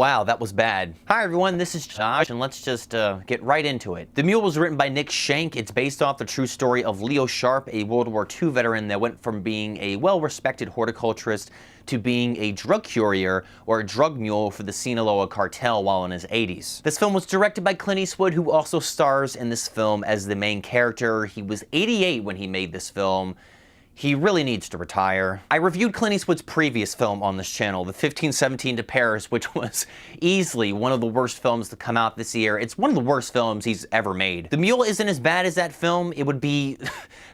Wow, that was bad. Hi everyone, this is Josh, and let's just get right into it. The Mule was written by Nick Schenk. It's based off the true story of Leo Sharp, a World War II veteran that went from being a well-respected horticulturist to being a drug courier or a drug mule for the Sinaloa cartel while in his 80s. This film was directed by Clint Eastwood, who also stars in this film as the main character. He was 88 when he made this film. He really needs to retire. I reviewed Clint Eastwood's previous film on this channel, the 1517 to Paris, which was easily one of the worst films to come out this year. It's one of the worst films he's ever made. The Mule isn't as bad as that film. It would be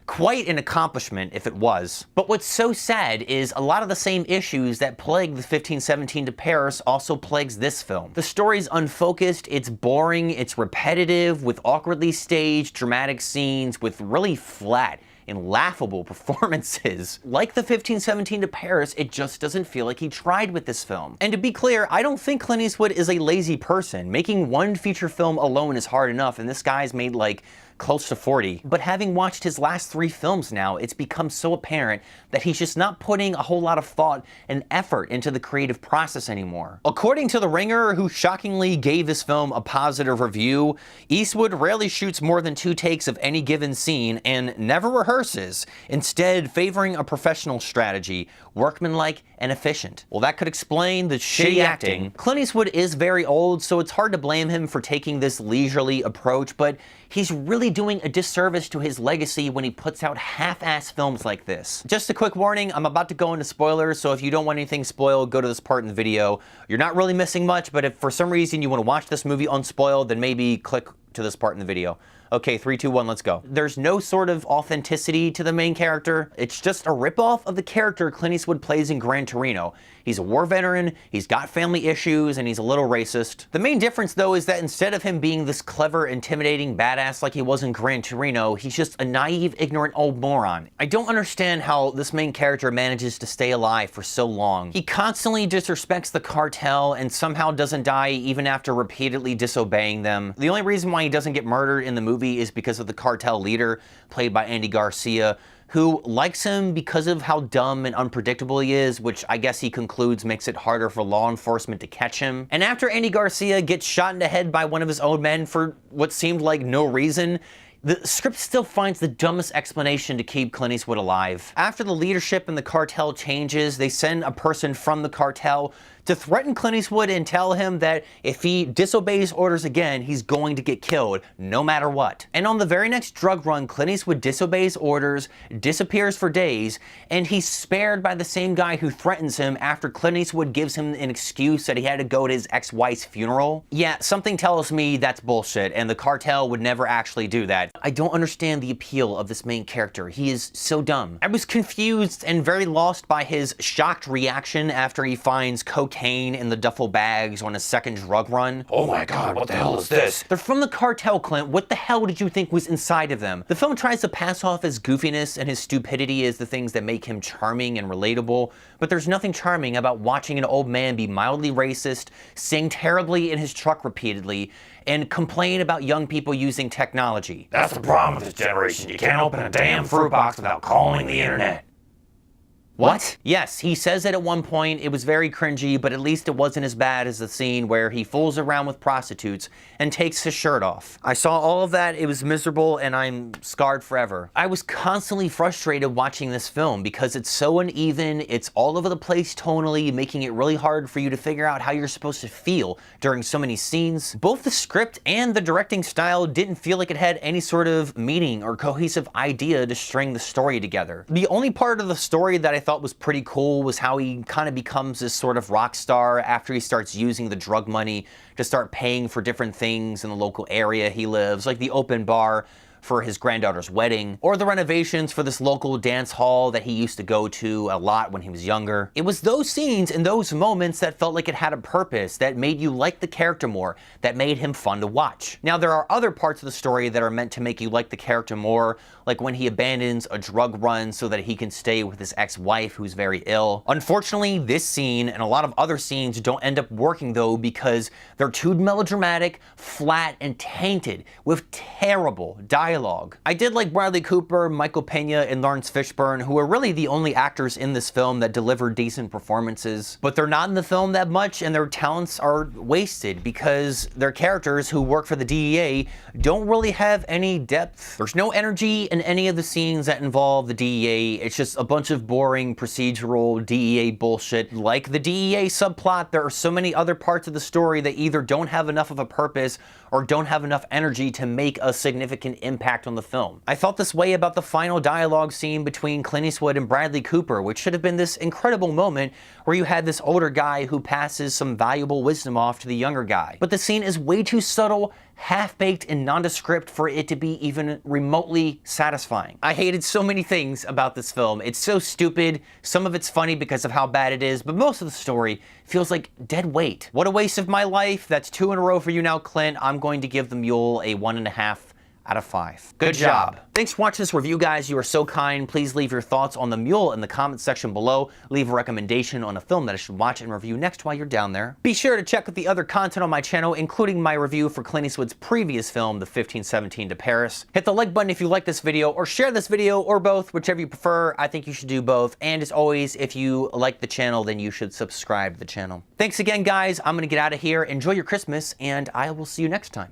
quite an accomplishment if it was. But what's so sad is a lot of the same issues that plague the 1517 to Paris also plagues this film. The story's unfocused, it's boring, it's repetitive, with awkwardly staged dramatic scenes with really flat and laughable performances. Like the 1517 to Paris, it just doesn't feel like he tried with this film. And to be clear, I don't think Clint Eastwood is a lazy person. Making one feature film alone is hard enough, and this guy's made like close to 40. But having watched his last 3 films now, it's become so apparent that he's just not putting a whole lot of thought and effort into the creative process anymore. According to The Ringer, who shockingly gave this film a positive review, Eastwood rarely shoots more than 2 takes of any given scene and never rehearses, instead favoring a professional strategy, workmanlike and efficient. Well, that could explain the shitty acting. Clint Eastwood is very old, so it's hard to blame him for taking this leisurely approach, but he's really doing a disservice to his legacy when he puts out half-ass films like this. Just a quick warning, I'm about to go into spoilers, so if you don't want anything spoiled, go to this part in the video. You're not really missing much, but if for some reason you want to watch this movie unspoiled, then maybe click to this part in the video. Okay, 3, 2, 1, let's go. There's no sort of authenticity to the main character. It's just a ripoff of the character Clint Eastwood plays in Gran Torino. He's a war veteran, he's got family issues, and he's a little racist. The main difference, though, is that instead of him being this clever, intimidating badass like he was in Gran Torino, he's just a naive, ignorant old moron. I don't understand how this main character manages to stay alive for so long. He constantly disrespects the cartel and somehow doesn't die even after repeatedly disobeying them. The only reason why he doesn't get murdered in the movie is because of the cartel leader, played by Andy Garcia, who likes him because of how dumb and unpredictable he is, which I guess he concludes makes it harder for law enforcement to catch him. And after Andy Garcia gets shot in the head by one of his own men for what seemed like no reason, the script still finds the dumbest explanation to keep Clint Eastwood alive. After the leadership in the cartel changes, they send a person from the cartel to threaten Clint Eastwood and tell him that if he disobeys orders again, he's going to get killed, no matter what. And on the very next drug run, Clint Eastwood disobeys orders, disappears for days, and he's spared by the same guy who threatens him after Clint Eastwood gives him an excuse that he had to go to his ex-wife's funeral. Yeah, something tells me that's bullshit, and the cartel would never actually do that. I don't understand the appeal of this main character. He is so dumb. I was confused and very lost by his shocked reaction after he finds cocaine in the duffel bags on his second drug run. Oh my god, what the hell is this? They're from the cartel, Clint. What the hell did you think was inside of them? The film tries to pass off his goofiness and his stupidity as the things that make him charming and relatable, but there's nothing charming about watching an old man be mildly racist, sing terribly in his truck repeatedly, and complain about young people using technology. That's the problem with this generation. You can't open a damn fruit box without calling the internet. What? Yes, he says it at one point. It was very cringy, but at least it wasn't as bad as the scene where he fools around with prostitutes and takes his shirt off. I saw all of that, it was miserable, and I'm scarred forever. I was constantly frustrated watching this film because it's so uneven, it's all over the place tonally, making it really hard for you to figure out how you're supposed to feel during so many scenes. Both the script and the directing style didn't feel like it had any sort of meaning or cohesive idea to string the story together. The only part of the story that I thought was pretty cool was how he kind of becomes this sort of rock star after he starts using the drug money to start paying for different things in the local area he lives, like the open bar for his granddaughter's wedding, or the renovations for this local dance hall that he used to go to a lot when he was younger. It was those scenes and those moments that felt like it had a purpose, that made you like the character more, that made him fun to watch. Now, there are other parts of the story that are meant to make you like the character more, like when he abandons a drug run so that he can stay with his ex-wife who's very ill. Unfortunately, this scene and a lot of other scenes don't end up working though because they're too melodramatic, flat, and tainted with terrible dialogue dialogue. I did like Bradley Cooper, Michael Peña, and Laurence Fishburne, who are really the only actors in this film that deliver decent performances, but they're not in the film that much, and their talents are wasted because their characters who work for the DEA don't really have any depth. There's no energy in any of the scenes that involve the DEA. It's just a bunch of boring procedural DEA bullshit. Like the DEA subplot, there are so many other parts of the story that either don't have enough of a purpose or don't have enough energy to make a significant impact on the film. I felt this way about the final dialogue scene between Clint Eastwood and Bradley Cooper, which should have been this incredible moment where you had this older guy who passes some valuable wisdom off to the younger guy. But the scene is way too subtle, half-baked, and nondescript for it to be even remotely satisfying. I hated so many things about this film. It's so stupid, some of it's funny because of how bad it is, but most of the story feels like dead weight. What a waste of my life. That's 2 in a row for you now, Clint. I'm going to give The Mule a 1.5 out of 5. Good job. Thanks for watching this review, guys. You are so kind. Please leave your thoughts on The Mule in the comments section below. Leave a recommendation on a film that I should watch and review next while you're down there. Be sure to check out the other content on my channel, including my review for Clint Eastwood's previous film, The 1517 to Paris. Hit the like button if you like this video, or share this video, or both, whichever you prefer. I think you should do both. And as always, if you like the channel, then you should subscribe to the channel. Thanks again, guys. I'm gonna get out of here. Enjoy your Christmas, and I will see you next time.